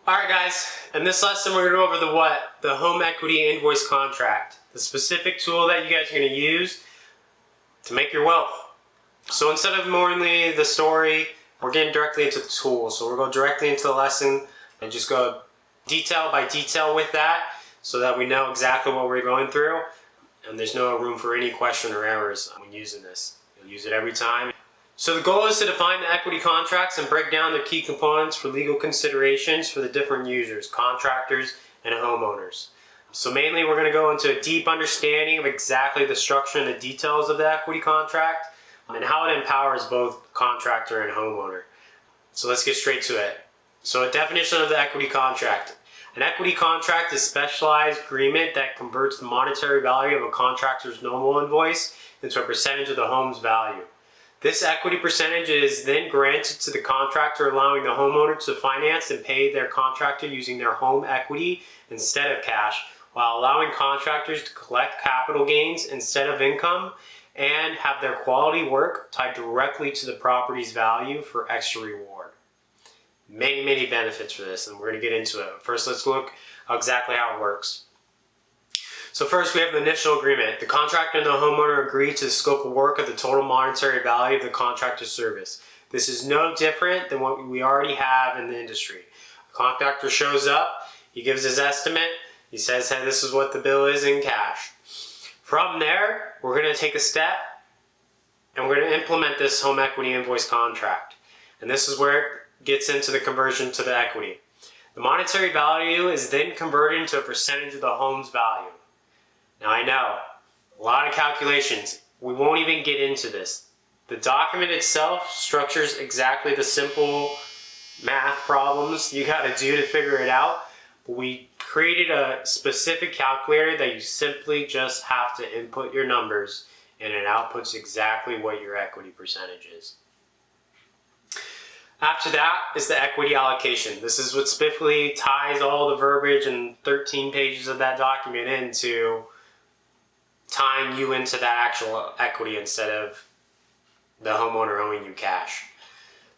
Alright guys, in this lesson we're going to go over the Home Equity Invoice Contract, the specific tool that you guys are going to use to make your wealth. So instead of mainly the story, we're getting directly into the tool. So we'll go directly into the lesson and just go detail by detail with that so that we know exactly what we're going through and there's no room for any question or errors when using this. You'll use it every time. So the goal is to define the equity contracts and break down the key components for legal considerations for the different users, contractors and homeowners. So mainly we're going to go into a deep understanding of exactly the structure and the details of the equity contract and how it empowers both contractor and homeowner. So let's get straight to it. So a definition of the equity contract. An equity contract is a specialized agreement that converts the monetary value of a contractor's normal invoice into a percentage of the home's value. This equity percentage is then granted to the contractor, allowing the homeowner to finance and pay their contractor using their home equity instead of cash, while allowing contractors to collect capital gains instead of income and have their quality work tied directly to the property's value for extra reward. Many benefits for this, and we're going to get into it. First, let's look exactly how it works. So first, we have the initial agreement. The contractor and the homeowner agree to the scope of work of the total monetary value of the contractor's service. This is no different than what we already have in the industry. The contractor shows up, he gives his estimate, he says, hey, this is what the bill is in cash. From there, we're going to take a step and we're going to implement this home equity invoice contract. And this is where it gets into the conversion to the equity. The monetary value is then converted into a percentage of the home's value. Now I know, a lot of calculations. We won't even get into this. The document itself structures exactly the simple math problems you got to do to figure it out. But we created a specific calculator that you simply just have to input your numbers and it outputs exactly what your equity percentage is. After that is the equity allocation. This is what specifically ties all the verbiage and 13 pages of that document into tying you into that actual equity instead of the homeowner owing you cash.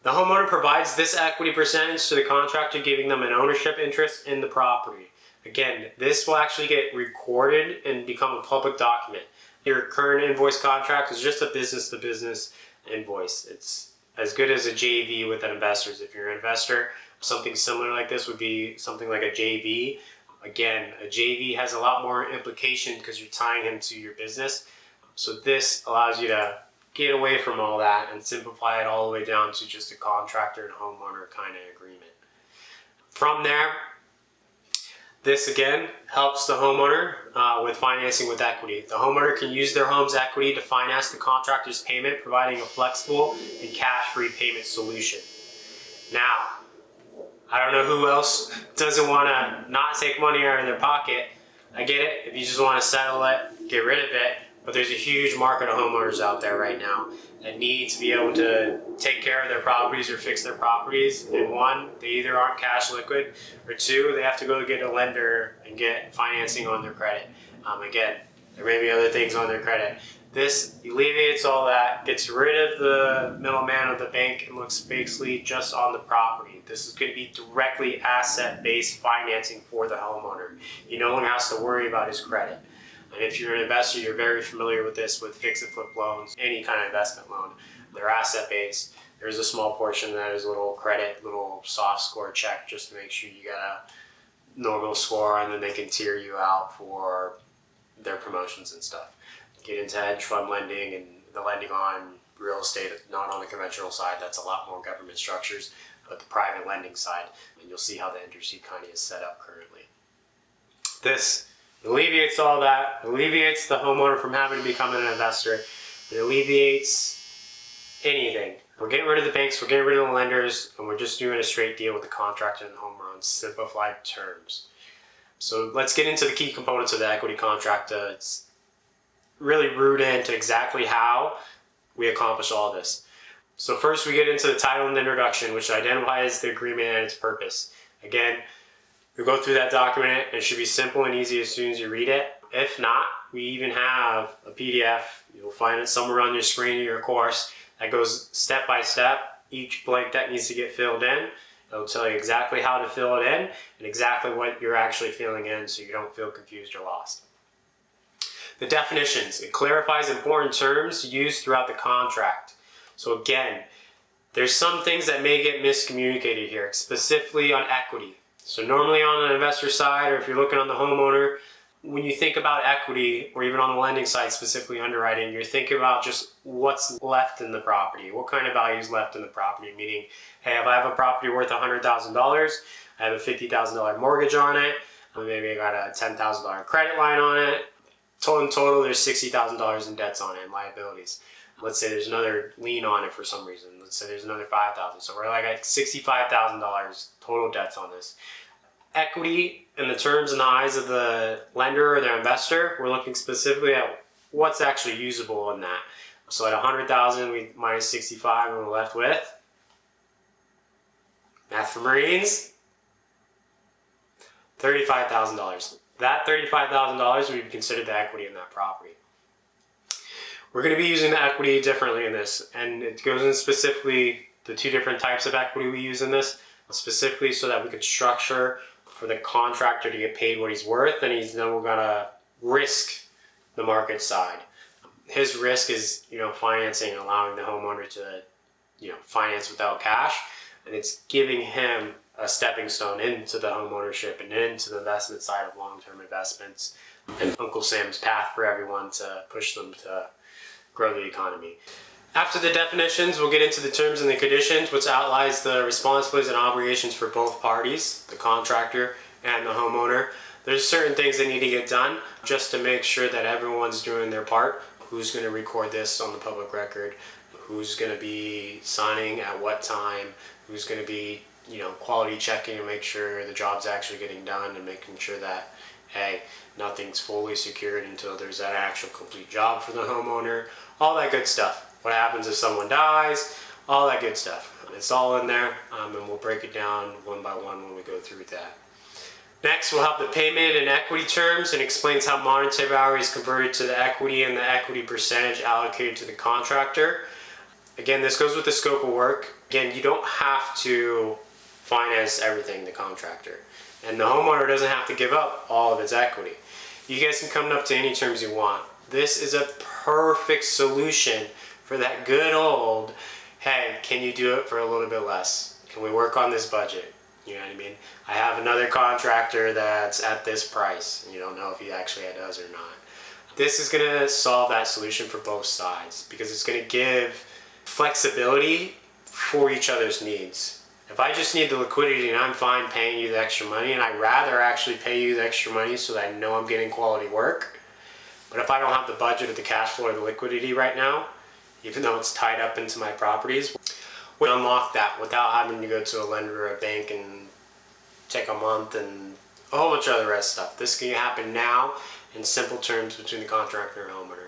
The homeowner provides this equity percentage to the contractor, giving them an ownership interest in the property. Again, this will actually get recorded and become a public document. Your current invoice contract is just a business-to-business invoice. It's as good as a JV with investors. If you're an investor, something similar like this would be something like a JV. Again, a JV has a lot more implication because you're tying him to your business. So this allows you to get away from all that and simplify it all the way down to just a contractor and homeowner kind of agreement. From there, this again helps the homeowner with financing with equity. The homeowner can use their home's equity to finance the contractor's payment, providing a flexible and cash-free payment solution. Now, I don't know who else doesn't want to not take money out of their pocket. I get it, if you just want to settle it, get rid of it, but there's a huge market of homeowners out there right now that need to be able to take care of their properties or fix their properties. And one, they either aren't cash liquid, or two, they have to go get a lender and get financing on their credit. Again, there may be other things on their credit. This alleviates all that, gets rid of the middleman of the bank, and looks basically just on the property. This is going to be directly asset-based financing for the homeowner. He no longer has to worry about his credit. And if you're an investor, you're very familiar with this with fix and flip loans, any kind of investment loan. They're asset-based. There's a small portion that is a little credit, little soft score check just to make sure you got a normal score, and then they can tier you out for their promotions and stuff. Get into hedge fund lending and the lending on real estate, not on the conventional side. That's a lot more government structures, but the private lending side, and you'll see how the industry kind of is set up currently. This alleviates all that, alleviates the homeowner from having to become an investor. It alleviates anything. We're getting rid of the banks, we're getting rid of the lenders, and we're just doing a straight deal with the contractor and the homeowner on simplified terms. So let's get into the key components of the equity contract. It's really root into exactly how we accomplish all this. So first we get into the title and the introduction, which identifies the agreement and its purpose. Again, we go through that document. It should be simple and easy as soon as you read it. If not, we even have a PDF. You'll find it somewhere on your screen of your course that goes step by step, each blank that needs to get filled in, It'll tell you exactly how to fill it in and exactly what you're actually filling in so you don't feel confused or lost. The definitions. It clarifies important terms used throughout the contract. So again, there's some things that may get miscommunicated here, specifically on equity. So normally on an investor side, or if you're looking on the homeowner, when you think about equity, or even on the lending side, specifically underwriting, you're thinking about just what's left in the property. What kind of value is left in the property? Meaning, hey, if I have a property worth $100,000, I have a $50,000 mortgage on it, maybe I got a $10,000 credit line on it. In total, there's $60,000 in debts on it and liabilities. Let's say there's another lien on it for some reason. Let's say there's another $5,000. So we're like at $65,000 total debts on this. Equity, in the terms and the eyes of the lender or the investor, we're looking specifically at what's actually usable in that. So at 100,000, we minus 65, and we're left with, math for Marines, $35,000. That $35,000 would be considered the equity in that property. We're going to be using the equity differently in this, and it goes in specifically the two different types of equity we use in this, specifically so that we could structure for the contractor to get paid what he's worth, and then we're going to risk the market side. His risk is, financing and allowing the homeowner to, finance without cash, and it's giving him a stepping stone into the homeownership and into the investment side of long-term investments, and Uncle Sam's path for everyone to push them to grow the economy. After the definitions, we'll get into the terms and the conditions, which outlines the responsibilities and obligations for both parties, the contractor and the homeowner. There's certain things that need to get done just to make sure that everyone's doing their part. Who's going to record this on the public record? Who's going to be signing at what time? Who's going to be, quality checking to make sure the job's actually getting done and making sure that, hey, nothing's fully secured until there's that actual complete job for the homeowner. All that good stuff. What happens if someone dies? All that good stuff. It's all in there, and we'll break it down one by one when we go through that. Next, we'll have the payment and equity terms, and explains how monetary value is converted to the equity and the equity percentage allocated to the contractor. Again, this goes with the scope of work. Again, you don't have to finance everything, the contractor. And the homeowner doesn't have to give up all of its equity. You guys can come up to any terms you want. This is a perfect solution for that good old, hey, can you do it for a little bit less? Can we work on this budget? You know what I mean? I have another contractor that's at this price. You don't know if he actually does or not. This is going to solve that solution for both sides, because it's going to give flexibility for each other's needs. If I just need the liquidity and I'm fine paying you the extra money, and I'd rather actually pay you the extra money so that I know I'm getting quality work, but if I don't have the budget or the cash flow or the liquidity right now, even though it's tied up into my properties, we unlock that without having to go to a lender or a bank and take a month and a whole bunch of other rest stuff. This can happen now in simple terms between the contractor and homeowner.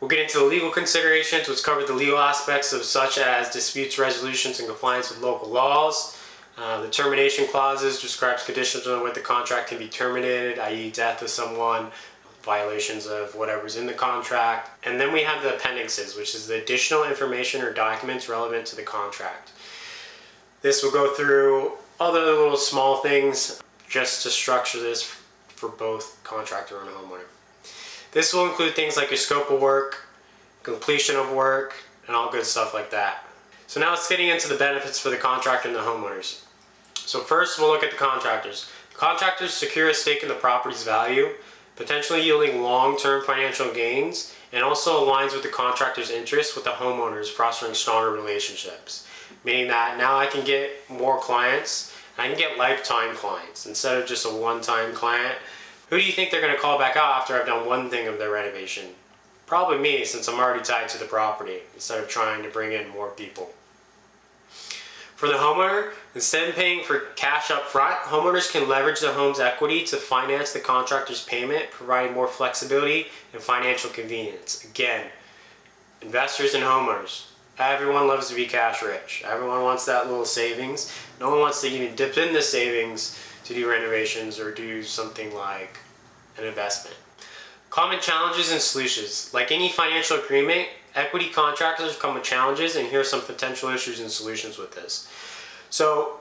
We'll get into the legal considerations, which cover the legal aspects of such as disputes resolutions and compliance with local laws. The termination clauses describes conditions on when the contract can be terminated, i.e. death of someone, violations of whatever's in the contract. And then we have the appendixes, which is the additional information or documents relevant to the contract. This will go through other little small things just to structure this for both contractor and homeowner. This will include things like your scope of work, completion of work, and all good stuff like that. So now let's get into the benefits for the contractor and the homeowners. So first we'll look at the contractors. Contractors secure a stake in the property's value, potentially yielding long-term financial gains, and also aligns with the contractor's interests with the homeowners, fostering stronger relationships. Meaning that now I can get more clients, I can get lifetime clients instead of just a one-time client. Who do you think they're going to call back out after I've done one thing of their renovation? Probably me, since I'm already tied to the property, instead of trying to bring in more people. For the homeowner, instead of paying for cash up front, homeowners can leverage the home's equity to finance the contractor's payment, providing more flexibility and financial convenience. Again, investors and homeowners, everyone loves to be cash rich. Everyone wants that little savings. No one wants to even dip in the savings to do renovations or do something like an investment. Common challenges and solutions. Like any financial agreement, equity contractors come with challenges, and here are some potential issues and solutions with this. So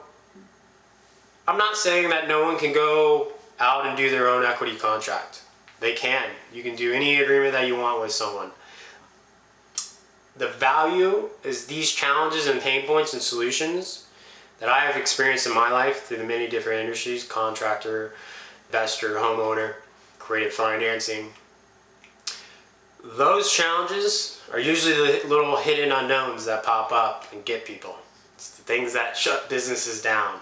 I'm not saying that no one can go out and do their own equity contract. They can. You can do any agreement that you want with someone. The value is these challenges and pain points and solutions that I have experienced in my life through the many different industries: contractor, investor, homeowner, creative financing. Those challenges are usually the little hidden unknowns that pop up and get people. It's the things that shut businesses down.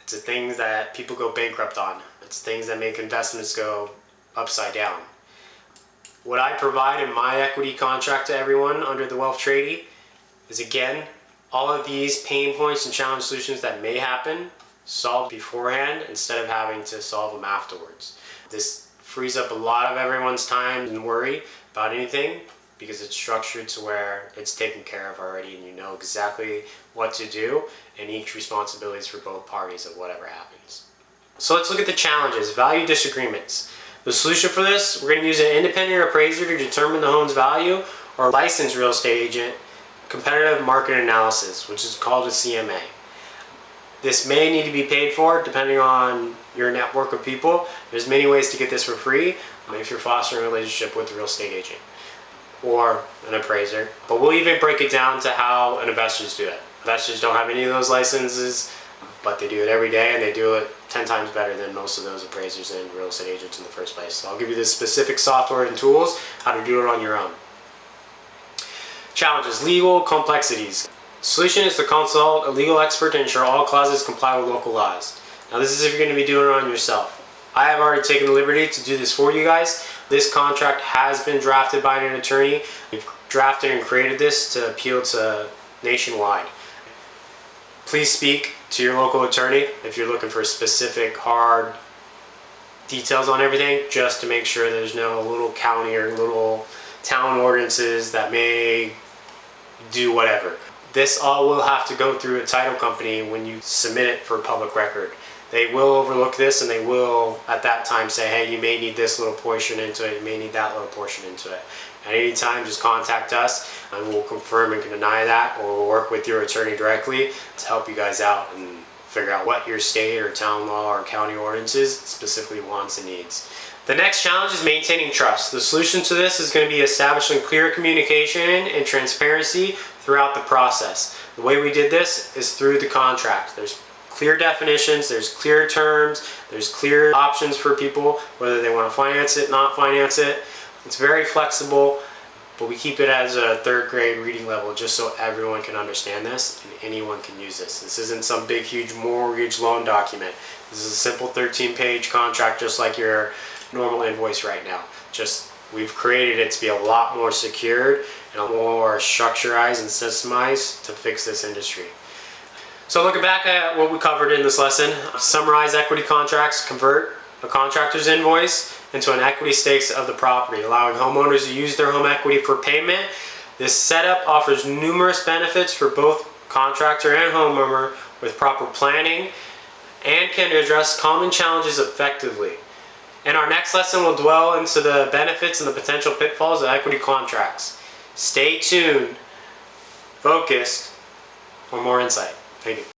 It's the things that people go bankrupt on. It's things that make investments go upside down. What I provide in my equity contract to everyone under the WealthTradie is, again, all of these pain points and challenge solutions that may happen solved beforehand instead of having to solve them afterwards. This frees up a lot of everyone's time and worry about anything because it's structured to where it's taken care of already and you know exactly what to do and each responsibilities for both parties of whatever happens. So let's look at the challenges. Value disagreements. The solution for this, we're going to use an independent appraiser to determine the home's value, or a licensed real estate agent competitive market analysis, which is called a CMA. This may need to be paid for depending on your network of people. There's many ways to get this for free if you're fostering a relationship with a real estate agent or an appraiser. But we'll even break it down to how investors do it. Investors don't have any of those licenses, but they do it every day and they do it 10 times better than most of those appraisers and real estate agents in the first place. So I'll give you the specific software and tools how to do it on your own. Challenges: legal complexities. Solution is to consult a legal expert to ensure all clauses comply with local laws. Now this is if you're going to be doing it on yourself. I have already taken the liberty to do this for you guys. This contract has been drafted by an attorney. We've drafted and created this to appeal to nationwide. Please speak to your local attorney if you're looking for specific hard details on everything, just to make sure there's no little county or little town ordinances that may do whatever. This all will have to go through a title company when you submit it for public record. They will overlook this and they will at that time say, hey, you may need this little portion into it, you may need that little portion into it. At any time, just contact us and we'll confirm and can deny that, or we'll work with your attorney directly to help you guys out and figure out what your state or town law or county ordinances specifically wants and needs. The next challenge is maintaining trust. The solution to this is going to be establishing clear communication and transparency throughout the process. The way we did this is through the contract. There's clear definitions, there's clear terms, there's clear options for people, whether they want to finance it, not finance it. It's very flexible, but we keep it as a third grade reading level just so everyone can understand this and anyone can use this. This isn't some big, huge mortgage loan document. This is a simple 13-page contract just like your normal invoice right now. Just we've created it to be a lot more secured and a more structurized and systemized to fix this industry. So looking back at what we covered in this lesson, summarize equity contracts, convert a contractor's invoice into an equity stakes of the property, allowing homeowners to use their home equity for payment. This setup offers numerous benefits for both contractor and homeowner with proper planning and can address common challenges effectively. In our next lesson, we'll dwell into the benefits and the potential pitfalls of equity contracts. Stay tuned, focused, for more insight. Thank you.